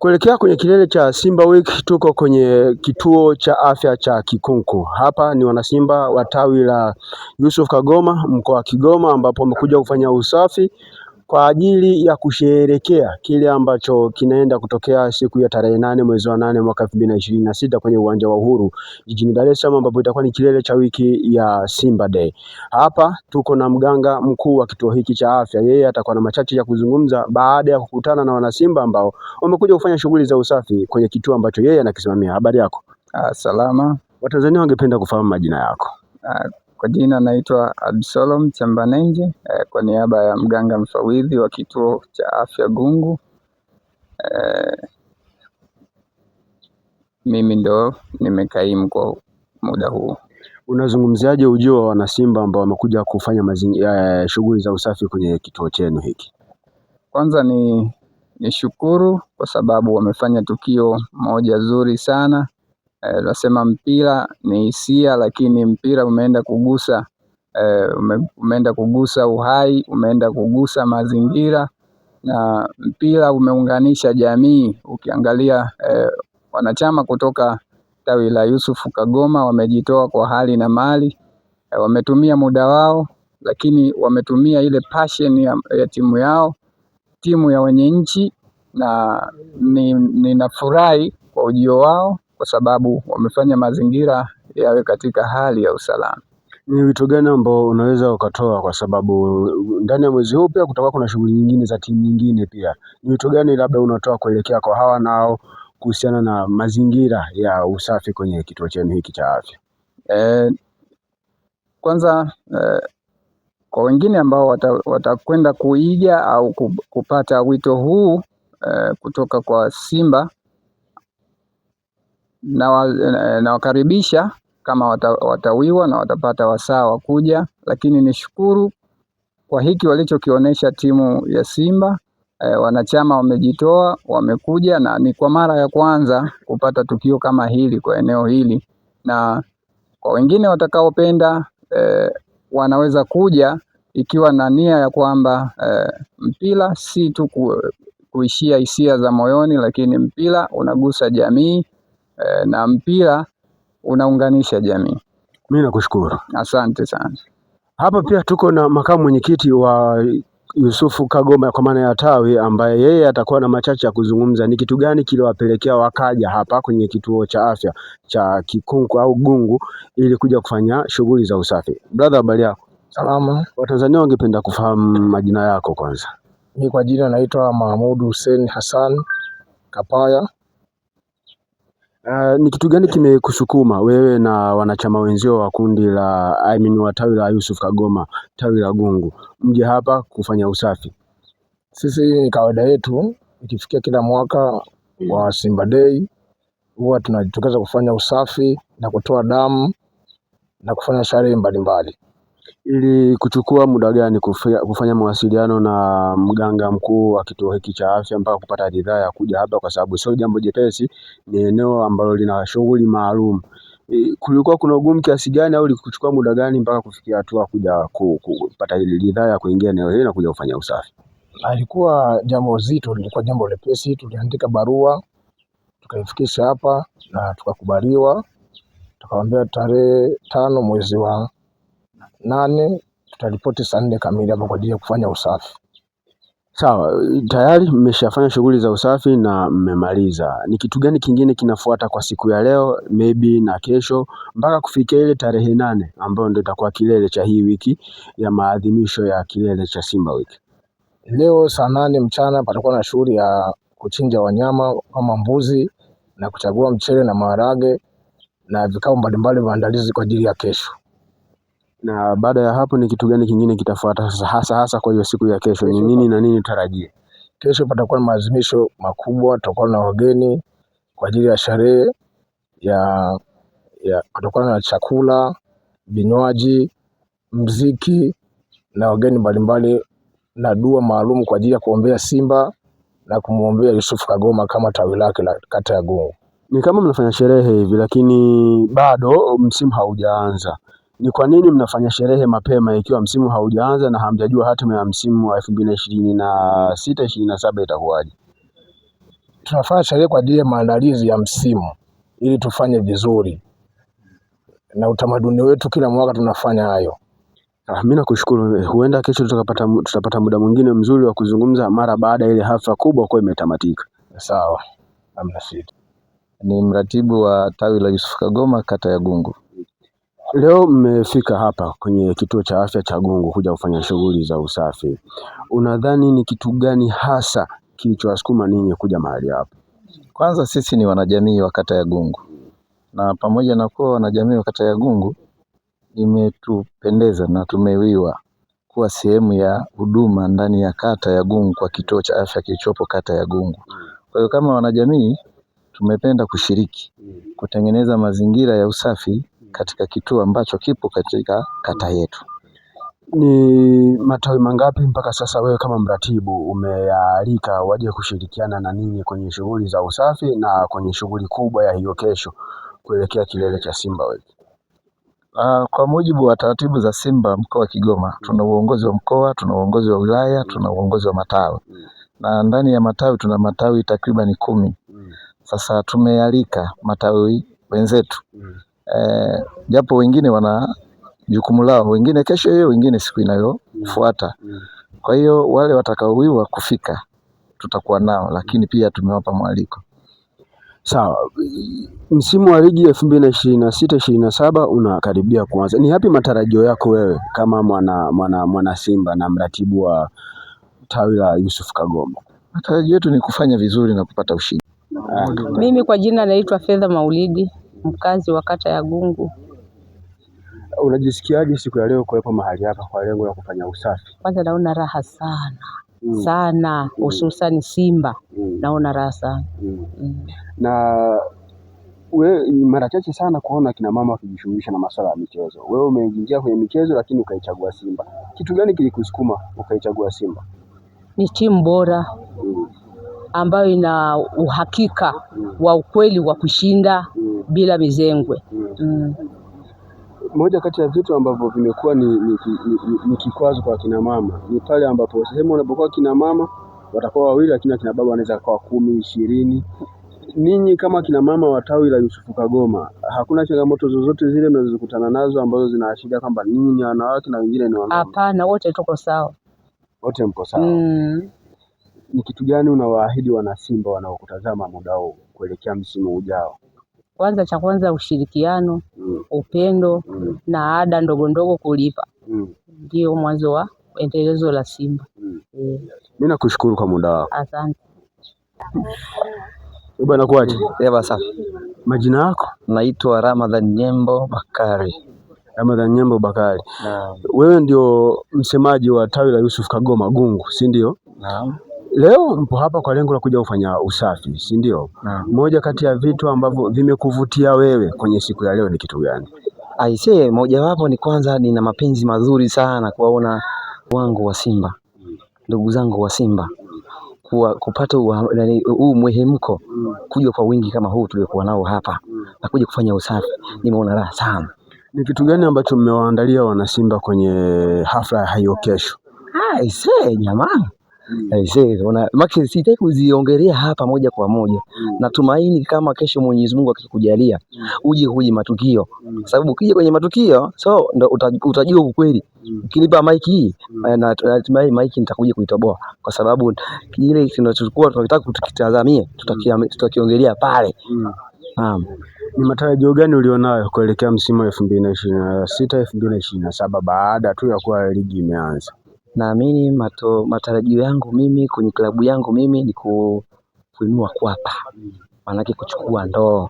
Kuelekea kwenye kilele cha Simba Week, tuko kwenye kituo cha afya cha Kikunku. Hapa ni wanasimba wa tawi la Yusuf Kagoma mkoa wa Kigoma, ambapo wamekuja kufanya usafi kwa ajili ya kusherehekea kile ambacho kinaenda kutokea siku ya tarehe 8 mwezi wa 8 mwaka 2026 kwenye uwanja wa Uhuru jijini Dar es Salaam, ambapo itakuwa ni kilele cha wiki ya Simba Day. Hapa tuko na mganga mkuu wa kituo hiki cha afya. Yeye atakuwa na machache ya kuzungumza baada ya kukutana na wanasimba ambao wamekuja kufanya shughuli za usafi kwenye kituo ambacho yeye anakisimamia. Habari yako? Salama. Watanzania wangependa kufahamu majina yako. Kwa jina naitwa Absalom Chambanenje, kwa niaba ya mganga mfawidhi wa kituo cha afya Gungu. Mimi ndo nimekaimu kwa muda huu. Unazungumziaje ujio wa wanasimba ambao wamekuja kufanya shughuli za usafi kwenye kituo chenu hiki? Kwanza ni shukuru kwa sababu wamefanya tukio moja zuri sana. Nasema mpira ni hisia, lakini mpira umeenda kugusa uhai, umeenda kugusa mazingira, na mpira umeunganisha jamii. Ukiangalia wanachama kutoka tawi la Yusuf Kagoma wamejitoa kwa hali na mali, wametumia muda wao, lakini wametumia ile passion ya timu yao, timu ya wenye nchi, na ninafurahi kwa ujio wao kwa sababu wamefanya mazingira yawe katika hali ya usalama. Ni wito gani ambao unaweza ukatoa, kwa sababu ndani ya mwezi huu pia kutakuwa kuna shughuli nyingine za timu nyingine pia? Ni wito gani labda unatoa kuelekea kwa hawa nao kuhusiana na mazingira ya usafi kwenye kituo chenu hiki cha afya? Kwanza kwa wengine ambao watakwenda kuiga au kupata wito huu kutoka kwa Simba, na wakaribisha kama watawiwa na watapata wasaa wa kuja, lakini nishukuru kwa hiki walichokionyesha timu ya Simba. Wanachama wamejitoa, wamekuja, na ni kwa mara ya kwanza kupata tukio kama hili kwa eneo hili, na kwa wengine watakaopenda wanaweza kuja ikiwa na nia ya kwamba mpira si tu kuishia hisia za moyoni, lakini mpira unagusa jamii, na mpira unaunganisha jamii. Mimi nakushukuru. Asante sana. Hapa pia tuko na makamu mwenyekiti wa Yusufu Kagoma kwa maana ya tawi, ambaye yeye atakuwa na machache ya kuzungumza. Ni kitu gani kiliwapelekea wakaja hapa kwenye kituo cha afya cha Kikunku au Gungu ili kuja kufanya shughuli za usafi? Brother, habari yako? Salama. Watanzania wangependa kufahamu majina yako kwanza. Mimi kwa jina naitwa Mahmud Hussein Hassan Kapaya. Ni kitu gani kimekusukuma wewe na wanachama wenzio wa kundi la wa tawi la Yusuf Kagoma, tawi la Gungu, mje hapa kufanya usafi? Sisi ni kawaida yetu, ikifikia kila mwaka wa Simba Day huwa tunajitokeza kufanya usafi na kutoa damu na kufanya sherehe mbalimbali. Ili kuchukua muda gani kufanya mawasiliano na mganga mkuu wa kituo hiki cha afya mpaka kupata ridhaa ya kuja hapa, kwa sababu sio jambo jepesi, ni eneo ambalo lina shughuli maalum? Kulikuwa kuna ugumu kiasi gani au kuchukua muda gani mpaka kufikia hatua kuja kupata ridhaa ya kuingia eneo hili na kuja kufanya usafi? Alikuwa jambo zito, lilikuwa jambo lepesi. Tuliandika barua tukaifikisha hapa na tukakubaliwa, tukawaambia tarehe 5 mwezi wa 8 tutaripoti saa 4 kamili hapa kwa ajili ya kufanya usafi. Sawa, tayari mmeshafanya shughuli za usafi na mmemaliza. Ni kitu gani kingine kinafuata kwa siku ya leo, maybe na kesho, mpaka kufikia ile tarehe 8 ambayo ndio itakuwa kilele cha hii wiki ya maadhimisho ya kilele cha Simba Week? Leo saa 8 mchana patakuwa na shughuli ya kuchinja wanyama kama mbuzi na kuchagua mchele na maharage na vikao mbalimbali maandalizi kwa ajili ya kesho. Na baada ya hapo ni kitu gani kingine kitafuata sasa, hasa kwa hiyo siku ya kesho? Ni nini na nini tarajie? Kesho patakuwa na maadhimisho makubwa, tutakuwa na wageni kwa ajili ya sherehe kutakuwa na chakula, vinywaji, mziki na wageni mbalimbali, na dua maalum kwa ajili ya kuombea Simba na kumuombea Yusuf Kagoma kama tawi lake la kata ya Gungu. Ni kama mnafanya sherehe hivi, lakini bado msimu haujaanza. Ni kwa nini mnafanya sherehe mapema ikiwa msimu haujaanza na hamjajua hatima ya msimu wa 2026-27 itakuwaje? tunafanya sherehe kwa ajili ya maandalizi ya msimu ili tufanye vizuri, na utamaduni wetu kila mwaka tunafanya hayo. Mimi nakushukuru. Huenda kesho tutapata muda mwingine mzuri wa kuzungumza mara baada ile hafla kubwa kwa imetamatika. Sawa, hamna shida. Ni mratibu wa tawi la Yusuf Kagoma kata ya Gungu. Leo mmefika hapa kwenye kituo cha afya cha Gungu kuja kufanya shughuli za usafi. Unadhani ni kitu gani hasa kilichowasukuma ninyi kuja mahali hapa? Kwanza sisi ni wanajamii wa kata ya Gungu, na pamoja na kuwa wanajamii wa kata ya Gungu, imetupendeza na tumewiwa kuwa sehemu ya huduma ndani ya kata ya Gungu kwa kituo cha afya kilichopo kata ya Gungu. Kwa hiyo kama wanajamii tumependa kushiriki kutengeneza mazingira ya usafi katika kituo ambacho kipo katika kata yetu. Ni matawi mangapi mpaka sasa wewe kama mratibu umeyaalika waje kushirikiana na ninyi kwenye shughuli za usafi na kwenye shughuli kubwa ya hiyo kesho kuelekea kilele cha Simba Week? Kwa mujibu wa taratibu za Simba mkoa wa Kigoma, tuna uongozi wa mkoa, tuna uongozi wa wilaya, tuna uongozi wa matawi. Na ndani ya matawi tuna matawi takriban 10. Sasa tumealika matawi wenzetu. Japo wengine wana jukumu lao, wengine kesho hiyo, wengine siku inayofuata. Kwa hiyo wale watakaowiwa kufika tutakuwa nao, lakini pia tumewapa mwaliko. Sawa. Msimu wa ligi 2026-27 unakaribia kuanza. Ni yapi matarajio yako wewe kama mwana Simba na mratibu wa tawi la Yusuf Kagoma? Matarajio yetu ni kufanya vizuri na kupata ushindi. Mimi kwa jina naitwa Fedha Maulidi, mkazi wa kata ya Gungu. Unajisikiaje siku ya leo kuwepo mahali hapa kwa lengo la kufanya usafi? Kwanza naona raha sana sana, hususan Simba naona raha sana. Na mara chache sana kuona kina mama wakijishughulisha na masuala ya michezo. Wewe umeingia kwenye michezo lakini ukaichagua Simba. Kitu gani kilikusukuma ukaichagua Simba? Ni timu bora ambayo ina uhakika wa ukweli wa kushinda bila mizengwe. Moja kati ya vitu ambavyo vimekuwa ni kikwazo kwa kina mama ni pale ambapo sehemu wanapokuwa kina mama watakuwa wawili, lakini kina baba wanaweza kuwa 10, 20. Ninyi kama kina mama wa tawi la Yusuf Kagoma, hakuna changamoto zozote zile mnazokutana nazo ambazo zinaashiria kwamba ninyi ni wanawake na wengine ni wanaume? Hapana, wote tuko sawa. Wote mpo sawa. Ni kitu gani unawaahidi wana Simba wanaokutazama muda huu kuelekea msimu ujao? Kwanza cha kwanza ushirikiano, upendo na ada ndogo ndogo kulipa. Ndio mwanzo wa endelezo la Simba. Mimi nakushukuru kwa muda wako. Asante. Bwana kwaje? Safi. Majina yako? Naitwa Ramadhan Nyembo Bakari. Ramadhan Nyembo Bakari. Wewe ndio msemaji wa tawi la Yusuf Kagoma Gungu, si ndio? Naam. Leo mpo hapa kwa lengo la kuja kufanya usafi, si ndio? Moja kati ya vitu ambavyo vimekuvutia wewe kwenye siku ya leo ni kitu gani? Aisee, mojawapo ni kwanza nina mapenzi mazuri sana kuwaona wangu wa Simba, ndugu zangu wa Simba, kupata huu mwehemko kuja kwa wingi kama huu tuliokuwa nao hapa na kuja kufanya usafi. Nimeona raha sana. Ni kitu gani ambacho mmewaandalia wana Simba kwenye hafla ya hiyo kesho? Aisee, jamani. Maki sitaki kuziongelea hapa moja kwa moja. Natumaini kama kesho Mwenyezi Mungu akikujalia uje kwenye matukio, sababu ukija kwenye matukio ndo utajua ukweli. Ukinipa maiki hii na maiki nitakuja kuitoboa, kwa sababu kile tunachokuwa tunataka tukitazamia tutakiongelea pale. Naam. Ni matarajio gani ulionayo kuelekea msimu wa 2026-2027 baada tu ya kuwa ligi imeanza? Naamini matarajio yangu mimi kwenye klabu yangu mimi ni kuinua kwapa, maanake kuchukua ndoo.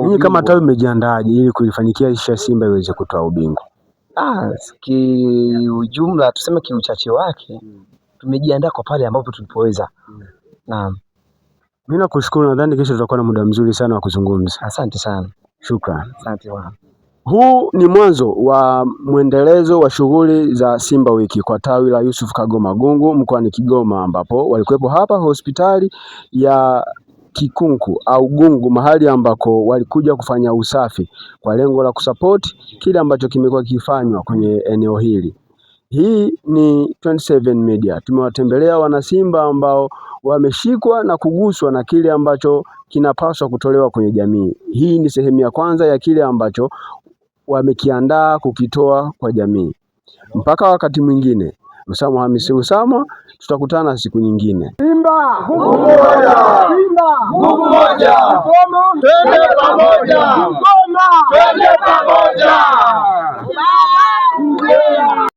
Ninyi kama tawi mmejiandaaje ili kuifanikisha Simba iweze kutoa ubingwa? Kiujumla tuseme kiuchache wake tumejiandaa kwa pale ambapo tulipoweza. Naam. Mimi nakushukuru, nadhani kesho tutakuwa na muda mzuri sana wa kuzungumza. Asante sana. Shukrani. Asante bwana. Huu ni mwanzo wa mwendelezo wa shughuli za Simba Wiki kwa tawi la Yusuf Kagoma Gungu mkoani Kigoma, ambapo walikuwepo hapa hospitali ya Kikunku au Gungu, mahali ambako walikuja kufanya usafi kwa lengo la kusapoti kile ambacho kimekuwa kifanywa kwenye eneo hili. Hii ni 27 Media. Tumewatembelea wanasimba ambao wameshikwa na kuguswa na kile ambacho kinapaswa kutolewa kwenye jamii. Hii ni sehemu ya kwanza ya kile ambacho wamekiandaa kukitoa kwa jamii. Mpaka wakati mwingine, Usama Hamisi Usama, tutakutana siku nyingine. Simba nguvu moja, Simba nguvu moja, twende pamoja.